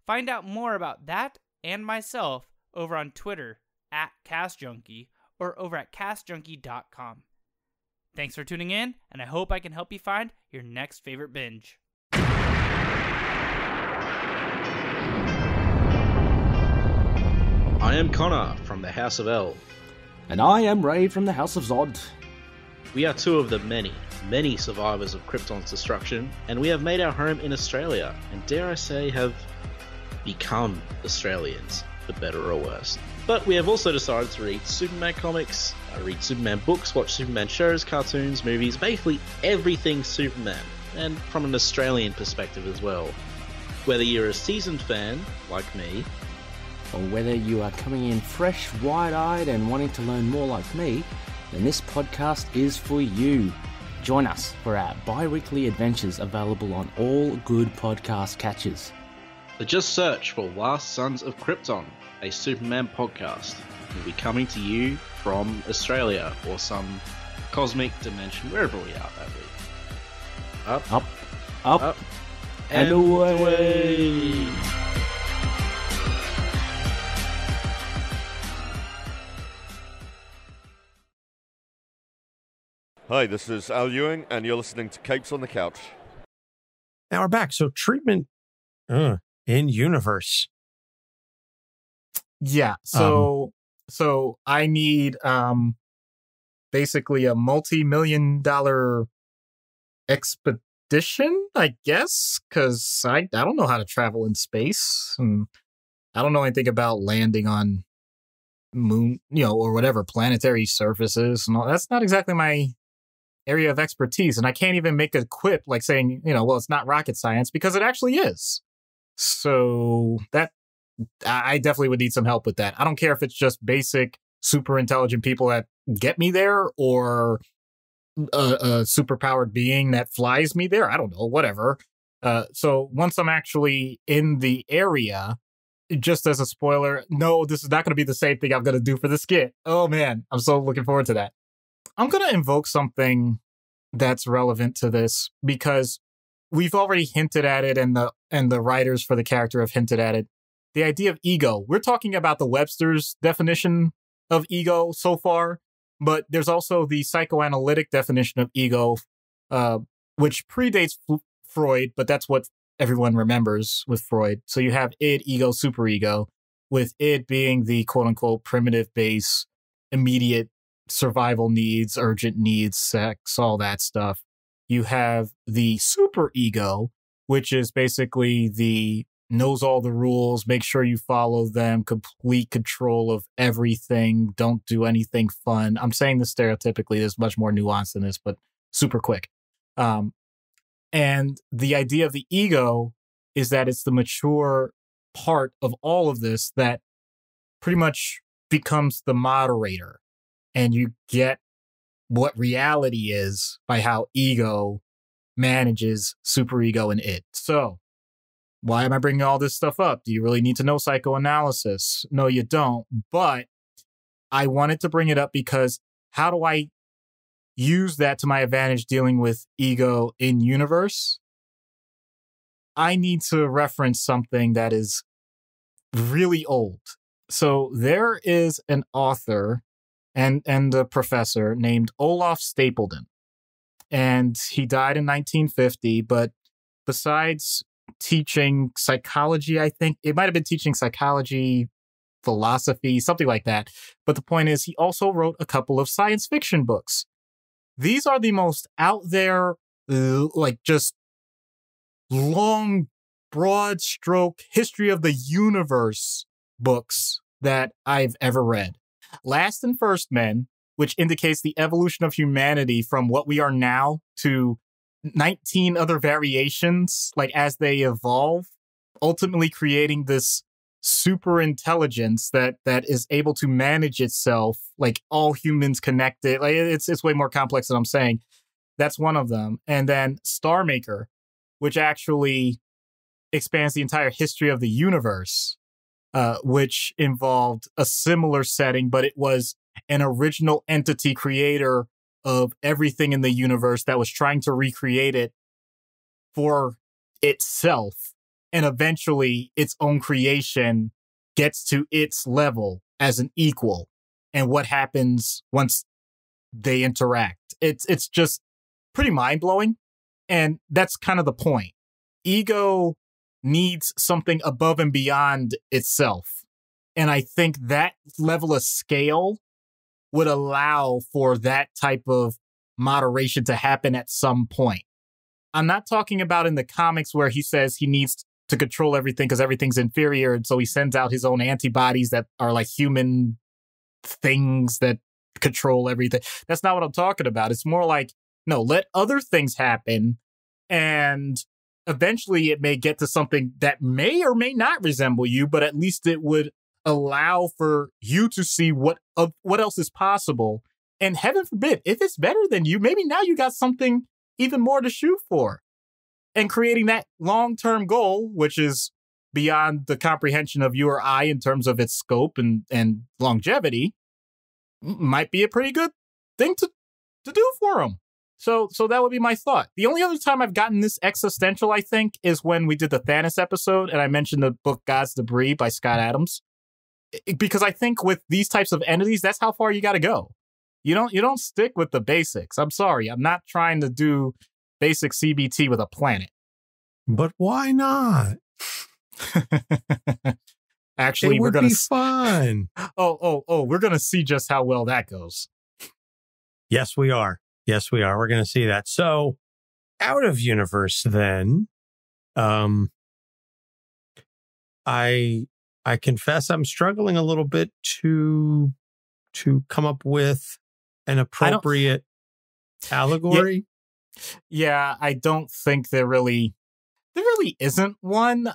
Find out more about that and myself over on Twitter at Cast Junkie or over at castjunkie.com. Thanks for tuning in, and I hope I can help you find your next favorite binge. I am Connor from the House of L. And I am Ray from the House of Zod. We are two of the many survivors of Krypton's destruction, and we have made our home in Australia, and dare I say, have become Australians, for better or worse. But we have also decided to read Superman comics, read Superman books, watch Superman shows, cartoons, movies, basically everything Superman, and from an Australian perspective as well. Whether you're a seasoned fan, like me, Or whether you are coming in fresh, wide-eyed and wanting to learn more like me, then this podcast is for you. Join us for our bi-weekly adventures available on all good podcast catchers. so just search for Last Sons of Krypton, a Superman podcast. We'll be coming to you from Australia or some cosmic dimension, wherever we are that week. Up, and away. Hi, this is Al Ewing, and you're listening to Capes on the Couch. Now we're back. So treatment in universe. Yeah. So I need basically a multi-million-dollar expedition, I guess, because I don't know how to travel in space, and I don't know anything about landing on moon, or whatever planetary surfaces. And all. That's not exactly my area of expertise, and I can't even make a quip like saying, well, it's not rocket science, because it actually is. So that I definitely would need some help with that. I don't care if it's just basic, super intelligent people that get me there or a super powered being that flies me there. I don't know, whatever. So once I'm actually in the area, just as a spoiler, no, this is not going to be the same thing I'm going to do for the skit. Oh man, I'm so looking forward to that. I'm going to invoke something that's relevant to this because we've already hinted at it, and the writers for the character have hinted at it. The idea of ego. We're talking about the Webster's definition of ego so far, but there's also the psychoanalytic definition of ego, which predates Freud, but that's what everyone remembers with Freud. So you have id, ego, superego, with id being the quote-unquote primitive base, immediate survival needs, urgent needs, sex, all that stuff. You have the superego, which is basically the knows all the rules, make sure you follow them, complete control of everything, don't do anything fun. I'm saying this stereotypically, there's much more nuance than this, but super quick. And the idea of the ego is that it's the mature part of all of this that pretty much becomes the moderator. And you get what reality is by how ego manages superego and it. So why am I bringing all this stuff up? Do you really need to know psychoanalysis? No, you don't. But I wanted to bring it up because how do I use that to my advantage dealing with ego in universe? I need to reference something that is really old. So there is an author and a professor named Olaf Stapledon. And he died in 1950, but besides teaching psychology, I think it might have been teaching psychology, philosophy, something like that. But the point is, he also wrote a couple of science fiction books. These are the most out there, like just long, broad stroke history of the universe books that I've ever read. Last and First Men, which indicates the evolution of humanity from what we are now to 19 other variations, like as they evolve, ultimately creating this super intelligence that is able to manage itself, like all humans connected. Like it's way more complex than I'm saying. That's one of them. And then Star Maker, which actually expands the entire history of the universe, which involved a similar setting, but it was an original entity creator of everything in the universe that was trying to recreate it for itself. And eventually its own creation gets to its level as an equal. And what happens once they interact? It's just pretty mind-blowing. And that's kind of the point. Ego needs something above and beyond itself. And I think that level of scale would allow for that type of moderation to happen at some point. I'm not talking about in the comics where he says he needs to control everything because everything's inferior, and so he sends out his own antibodies that are like human things that control everything. That's not what I'm talking about. It's more like, no, let other things happen, and eventually it may get to something that may or may not resemble you, but at least it would allow for you to see what else is possible. And heaven forbid, if it's better than you, maybe now you got something even more to shoot for. And creating that long-term goal, which is beyond the comprehension of you or I in terms of its scope and longevity, might be a pretty good thing to do for them. So that would be my thought. The only other time I've gotten this existential, I think, is when we did the Thanos episode and I mentioned the book God's Debris by Scott Adams. Because I think with these types of entities, that's how far you got to go. You don't stick with the basics. I'm sorry. I'm not trying to do basic CBT with a planet. But why not? Actually, it we're going to be fun. We're going to see just how well that goes. Yes, we are. Yes, we are. We're going to see that. So, out of universe, then, I confess I'm struggling a little bit to come up with an appropriate allegory. Yeah, I don't think there really isn't one.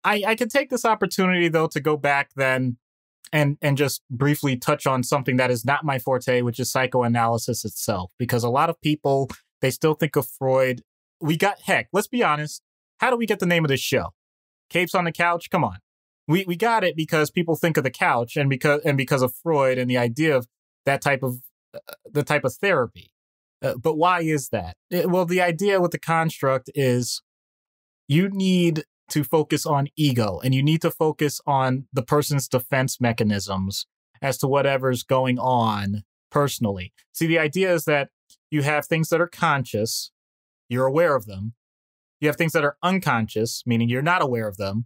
I can take this opportunity, though, to go back then and just briefly touch on something that is not my forte, which is psychoanalysis itself. Because a lot of people, they still think of Freud. Heck, let's be honest. How do we get the name of this show? Capes on the Couch? Come on. We got it because people think of the couch and because of Freud and the idea of that type of therapy. But why is that? Well, the idea with the construct is you need to focus on ego, and you need to focus on the person's defense mechanisms as to whatever's going on personally. See, the idea is that you have things that are conscious, you're aware of them. You have things that are unconscious, meaning you're not aware of them.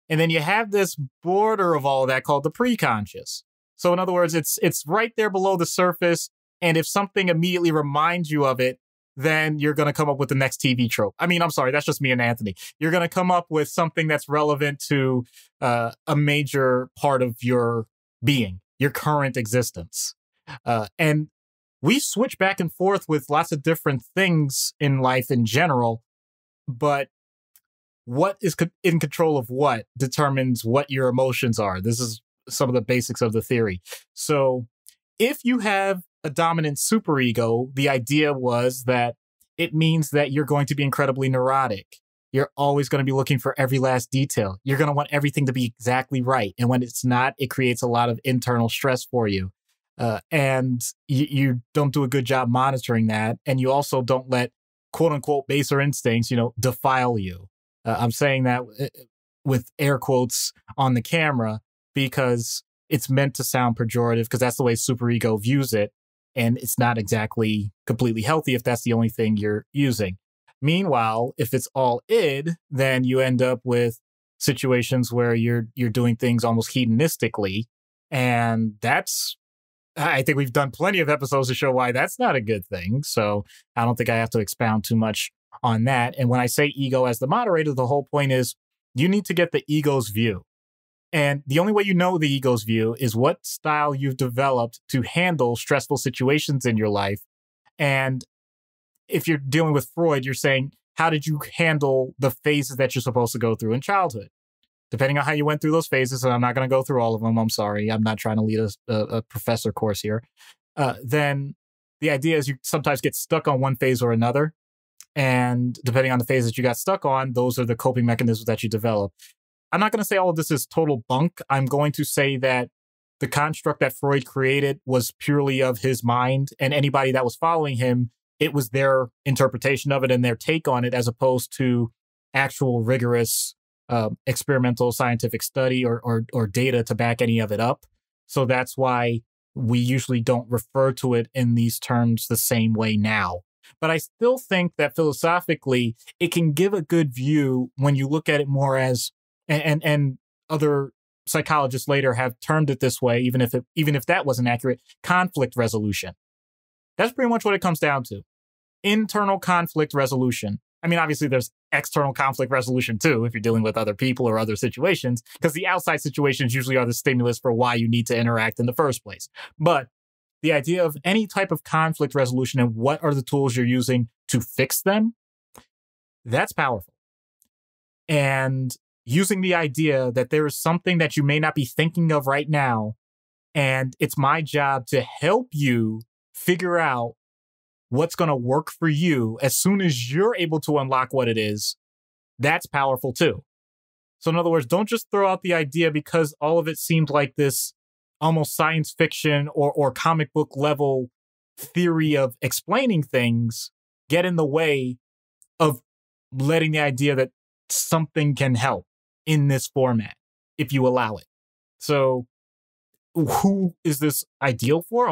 And then you have this border of all of that called the preconscious. So in other words, it's right there below the surface. And if something immediately reminds you of it, then you're going to come up with the next TV trope. I mean, I'm sorry, that's just me and Anthony. You're going to come up with something that's relevant to a major part of your being, your current existence. And we switch back and forth with lots of different things in life in general, but what is in control of what determines what your emotions are. This is some of the basics of the theory. So if you have a dominant superego, the idea was that it means that you're going to be incredibly neurotic. You're always going to be looking for every last detail. You're going to want everything to be exactly right. And when it's not, it creates a lot of internal stress for you. And you don't do a good job monitoring that. And you also don't let quote unquote baser instincts, defile you. I'm saying that with air quotes on the camera because it's meant to sound pejorative because that's the way superego views it. And it's not exactly completely healthy if that's the only thing you're using. Meanwhile, if it's all id, then you end up with situations where you're doing things almost hedonistically. And I think we've done plenty of episodes to show why that's not a good thing. So I don't think I have to expound too much on that. And when I say ego as the moderator, the whole point is you need to get the ego's view. And the only way you know the ego's view is what style you've developed to handle stressful situations in your life. And if you're dealing with Freud, you're saying, how did you handle the phases that you're supposed to go through in childhood? Depending on how you went through those phases, and I'm not going to go through all of them, I'm sorry, I'm not trying to lead a professor course here, then the idea is you sometimes get stuck on one phase or another. And depending on the phase that you got stuck on, those are the coping mechanisms that you develop. I'm not going to say all of this is total bunk. I'm going to say that the construct that Freud created was purely of his mind, and anybody that was following him, it was their interpretation of it and their take on it, as opposed to actual rigorous experimental scientific study or data to back any of it up. So that's why we usually don't refer to it in these terms the same way now. But I still think that philosophically, it can give a good view when you look at it more as, and other psychologists later have termed it this way, even if that wasn't accurate, conflict resolution. That's pretty much what it comes down to. Internal conflict resolution. I mean, obviously there's external conflict resolution too, if you're dealing with other people or other situations, because the outside situations usually are the stimulus for why you need to interact in the first place. But the idea of any type of conflict resolution and what are the tools you're using to fix them, that's powerful. And using the idea that there is something that you may not be thinking of right now, and it's my job to help you figure out what's going to work for you as soon as you're able to unlock what it is, that's powerful too. So in other words, don't just throw out the idea because all of it seemed like this almost science fiction or comic book level theory of explaining things get in the way of letting the idea that something can help in this format if you allow it. So who is this ideal for?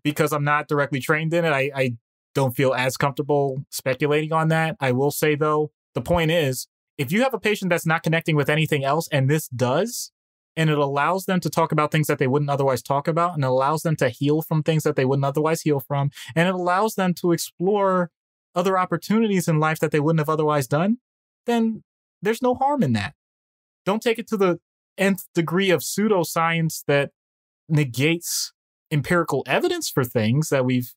Because I'm not directly trained in it, I don't feel as comfortable speculating on that. I will say, though, the point is, if you have a patient that's not connecting with anything else, and this does, and it allows them to talk about things that they wouldn't otherwise talk about, and it allows them to heal from things that they wouldn't otherwise heal from, and it allows them to explore other opportunities in life that they wouldn't have otherwise done, then there's no harm in that. Don't take it to the nth degree of pseudoscience that negates empirical evidence for things that we've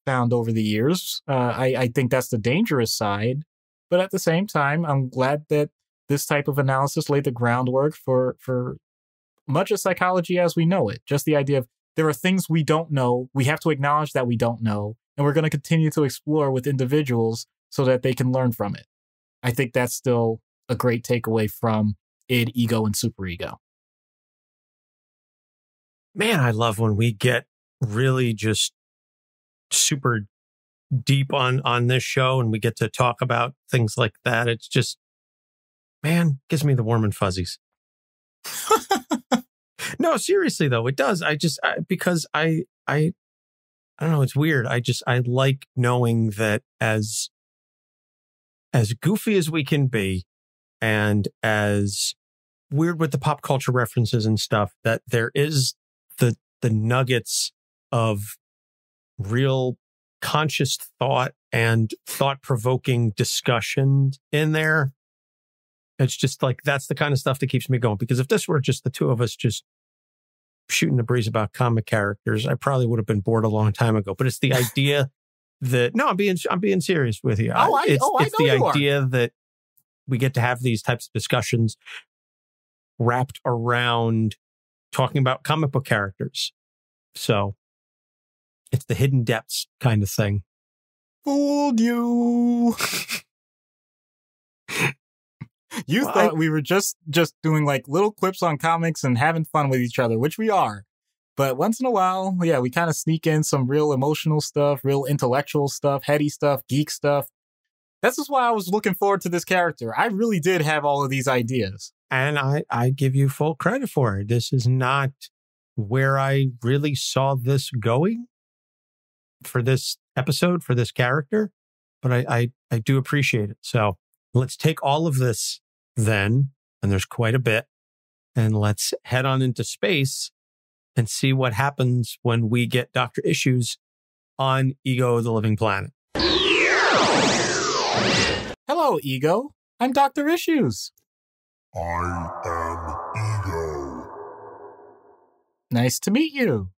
found over the years. I think that's the dangerous side. But at the same time, I'm glad that this type of analysis laid the groundwork for much of psychology as we know it. Just the idea of there are things we don't know. We have to acknowledge that we don't know. And we're going to continue to explore with individuals so that they can learn from it. I think that's still a great takeaway from id, ego, and superego. Man, I love when we get really just super deep on this show and we get to talk about things like that. It's just, man, gives me the warm and fuzzies. No, seriously though, it does. Because I don't know, it's weird. I like knowing that as goofy as we can be and as weird with the pop culture references and stuff, that there is the nuggets of real conscious thought and thought-provoking discussion in there. It's just like, that's the kind of stuff that keeps me going. Because if this were just the two of us just shooting the breeze about comic characters, I probably would have been bored a long time ago. But it's the idea that, no, I'm being serious with you. It's the idea that we get to have these types of discussions wrapped around talking about comic book characters. So it's the hidden depths kind of thing. Fooled you. You thought we were just doing like little quips on comics and having fun with each other, which we are. But once in a while, yeah, we kind of sneak in some real emotional stuff, real intellectual stuff, heady stuff, geek stuff. This is why I was looking forward to this character. I really did have all of these ideas. And I give you full credit for it. This is not where I really saw this going for this episode, for this character. But I do appreciate it. So let's take all of this then, and there's quite a bit, and let's head on into space and see what happens when we get Dr. Issues on Ego the Living Planet. Hello, Ego. I'm Dr. Issues. I am Ego. Nice to meet you.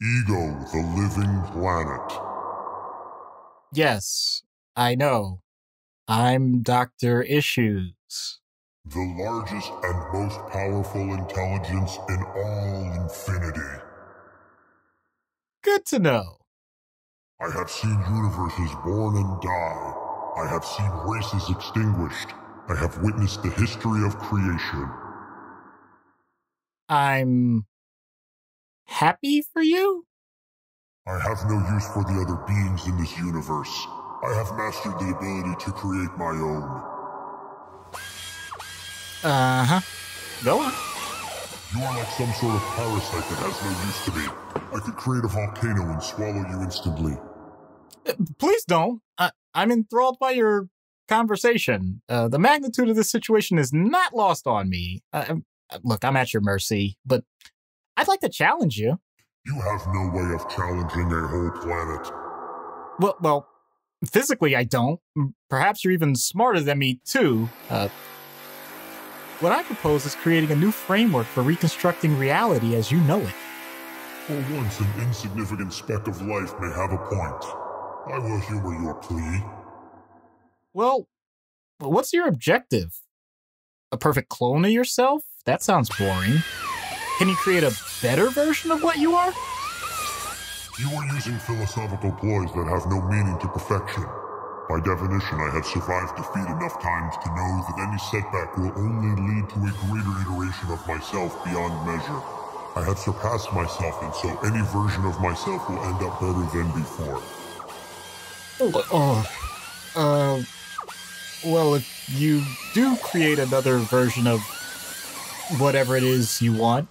Ego the Living Planet. Yes, I know. I'm Dr. Issues. The largest and most powerful intelligence in all infinity. Good to know. I have seen universes born and die. I have seen races extinguished. I have witnessed the history of creation. I'm happy for you? I have no use for the other beings in this universe. I have mastered the ability to create my own. Uh-huh. Go on. You are like some sort of parasite that has no use to me. I could create a volcano and swallow you instantly. Please don't. I'm enthralled by your conversation. The magnitude of this situation is not lost on me. Look, I'm at your mercy, but I'd like to challenge you. You have no way of challenging a whole planet. Well, physically I don't. Perhaps you're even smarter than me, too. What I propose is creating a new framework for reconstructing reality as you know it. For once, an insignificant speck of life may have a point. I will humor your plea. Well, what's your objective? A perfect clone of yourself? That sounds boring. Can you create a better version of what you are? You are using philosophical ploys that have no meaning to perfection. By definition, I have survived defeat enough times to know that any setback will only lead to a greater iteration of myself beyond measure. I have surpassed myself, and so any version of myself will end up better than before. Well, if you do create another version of whatever it is you want,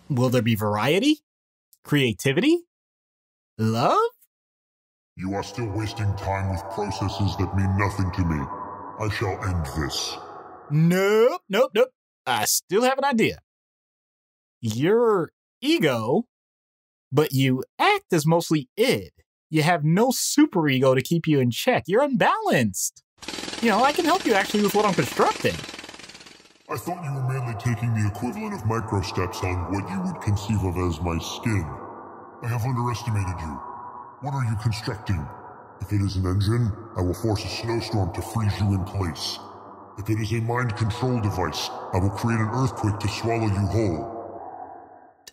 will there be variety? Creativity? Love? You are still wasting time with processes that mean nothing to me. I shall end this. Nope. I still have an idea. You're ego, but you act as mostly id. You have no superego to keep you in check. You're unbalanced. I can help you actually with what I'm constructing. I thought you were merely taking the equivalent of microsteps on what you would conceive of as my skin. I have underestimated you. What are you constructing? If it is an engine, I will force a snowstorm to freeze you in place. If it is a mind control device, I will create an earthquake to swallow you whole.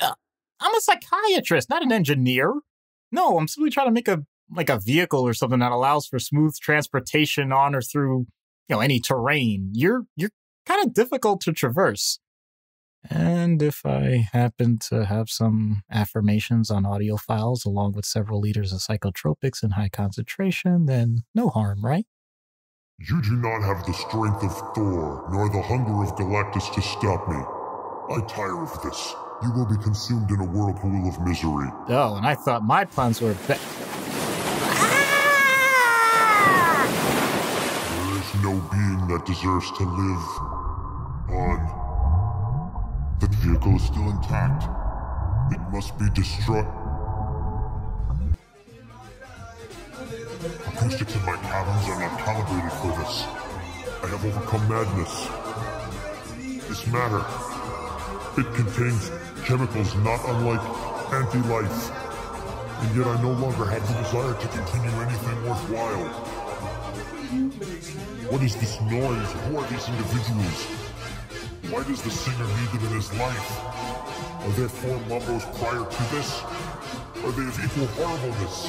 I'm a psychiatrist, not an engineer. No, I'm simply trying to make a vehicle or something that allows for smooth transportation on or through, any terrain. You're kind of difficult to traverse. And if I happen to have some affirmations on audio files along with several liters of psychotropics in high concentration, then no harm, right? You do not have the strength of Thor, nor the hunger of Galactus to stop me. I tire of this. You will be consumed in a whirlpool of misery. Oh, and I thought my puns were There is no being that deserves to live on. The vehicle is still intact. It must be destroyed. Acoustics in my caverns are not calibrated for this. I have overcome madness. This matter, it contains chemicals not unlike anti-life. And yet I no longer have the desire to continue anything worthwhile. What is this noise? Who are these individuals? Why does the singer need them in his life? Are there 4 Mumbos prior to this? Are they of equal horribleness?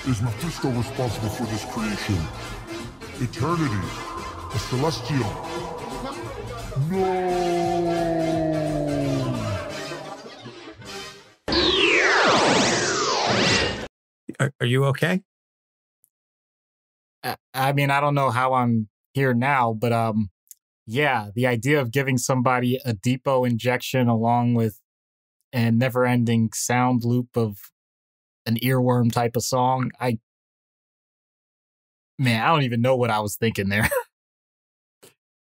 Is Mephisto responsible for this creation? Eternity? A celestial? No! Are you okay? I mean, I don't know how I'm here now, but yeah, the idea of giving somebody a depot injection along with a never-ending sound loop of an earworm type of song, I don't even know what I was thinking there.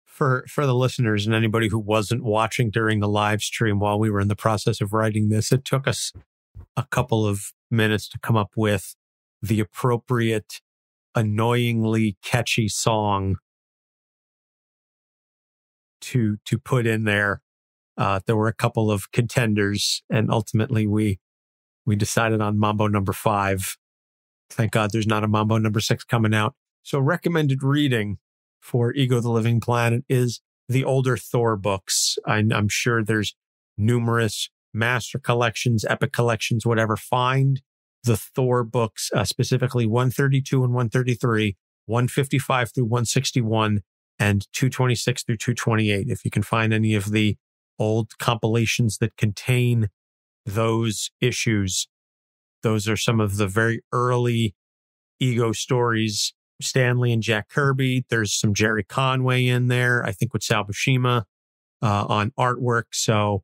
For the listeners and anybody who wasn't watching during the live stream while we were in the process of writing this, it took us a couple of minutes to come up with the appropriate, annoyingly catchy song to put in there. There were a couple of contenders, and ultimately we decided on Mambo number 5. Thank God there's not a Mambo number 6 coming out. So recommended reading for Ego the Living Planet is the older Thor books. I'm sure there's numerous master collections, epic collections, whatever. Find the Thor books, specifically 132 and 133, 155 through 161, and 226 through 228. If you can find any of the old compilations that contain those issues, those are some of the very early Ego stories. Stanley and Jack Kirby. There's some Jerry Conway in there, I think with Sal Buscema on artwork. So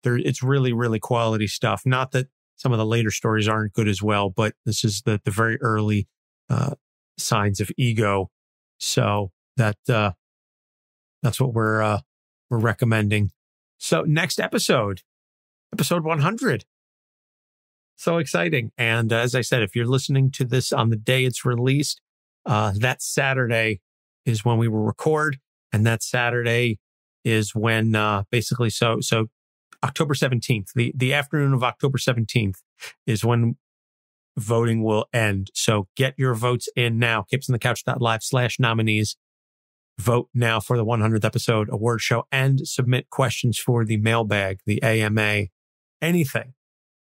it's really, really quality stuff. Not that some of the later stories aren't good as well, but this is the very early signs of Ego. So that's what we're recommending. So next episode 100. So exciting. And as I said, if you're listening to this on the day it's released, that Saturday is when we will record. And that Saturday is when basically, so October 17th, the afternoon of October 17th is when voting will end. So get your votes in now. capesonthecouch.live/nominees. Vote now for the 100th episode award show and submit questions for the mailbag, the AMA, anything.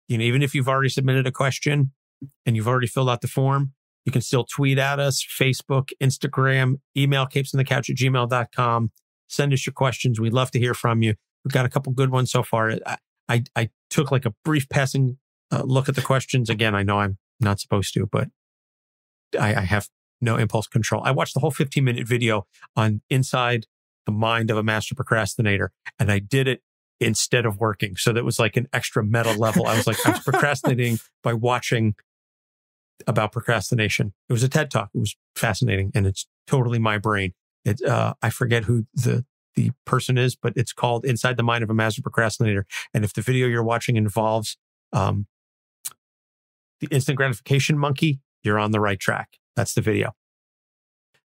Even if you've already submitted a question and you've already filled out the form, you can still tweet at us, Facebook, Instagram, email capesonthecouch@gmail.com. Send us your questions. We'd love to hear from you. We've got a couple good ones so far. I took like a brief passing look at the questions. Again, I know I'm not supposed to, but I have no impulse control. I watched the whole 15-minute video on Inside the Mind of a Master Procrastinator, and I did it instead of working. So that was like an extra meta level. I was procrastinating by watching about procrastination. It was a TED Talk. It was fascinating, and it's totally my brain. I forget who the person is, but it's called Inside the Mind of a Master Procrastinator. And if the video you're watching involves the instant gratification monkey, you're on the right track. That's the video.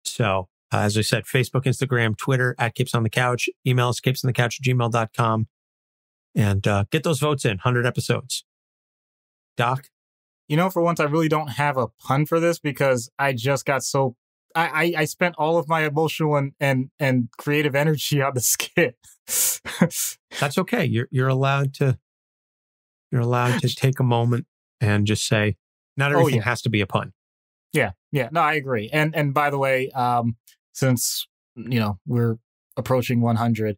So as I said, Facebook, Instagram, Twitter, @CapesOnTheCouch, email us capesonthecouch@gmail.com, and get those votes in. 100 episodes. Doc? For once, I really don't have a pun for this because I just got so I spent all of my emotional and creative energy on the skit. That's okay. You're allowed to take a moment and just say, not everything has to be a pun. Yeah. No, I agree. And by the way, since we're approaching 100,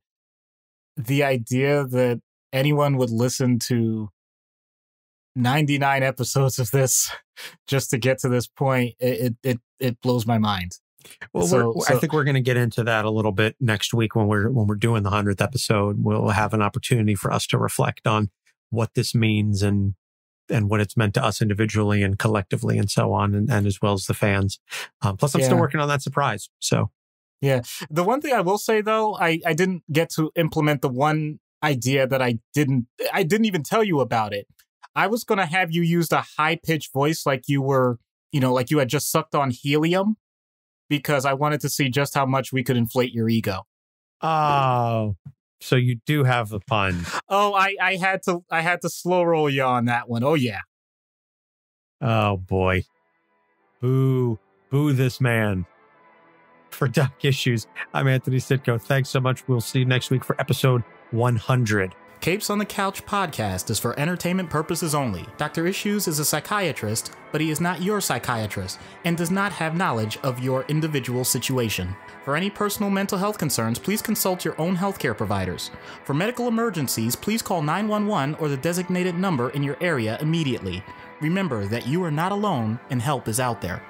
the idea that anyone would listen to 99 episodes of this just to get to this point, it blows my mind. Well, I think we're going to get into that a little bit next week when we're doing the 100th episode. We'll have an opportunity for us to reflect on what this means and what it's meant to us individually and collectively and so on, and as well as the fans. Plus, I'm still working on that surprise. So, yeah. The one thing I will say, though, I didn't get to implement the one idea that I didn't even tell you about it. I was going to have you use a high-pitched voice like you were, like you had just sucked on helium, because I wanted to see just how much we could inflate your ego. Oh, so you do have a pun. Oh, I had to slow roll you on that one. Oh, yeah. Oh, boy. Boo this man. For Doc Issues, I'm Anthony Sitko. Thanks so much. We'll see you next week for episode 100. Capes on the Couch podcast is for entertainment purposes only. Dr. Issues is a psychiatrist, but he is not your psychiatrist and does not have knowledge of your individual situation. For any personal mental health concerns, please consult your own healthcare providers. For medical emergencies, please call 911 or the designated number in your area immediately. Remember that you are not alone and help is out there.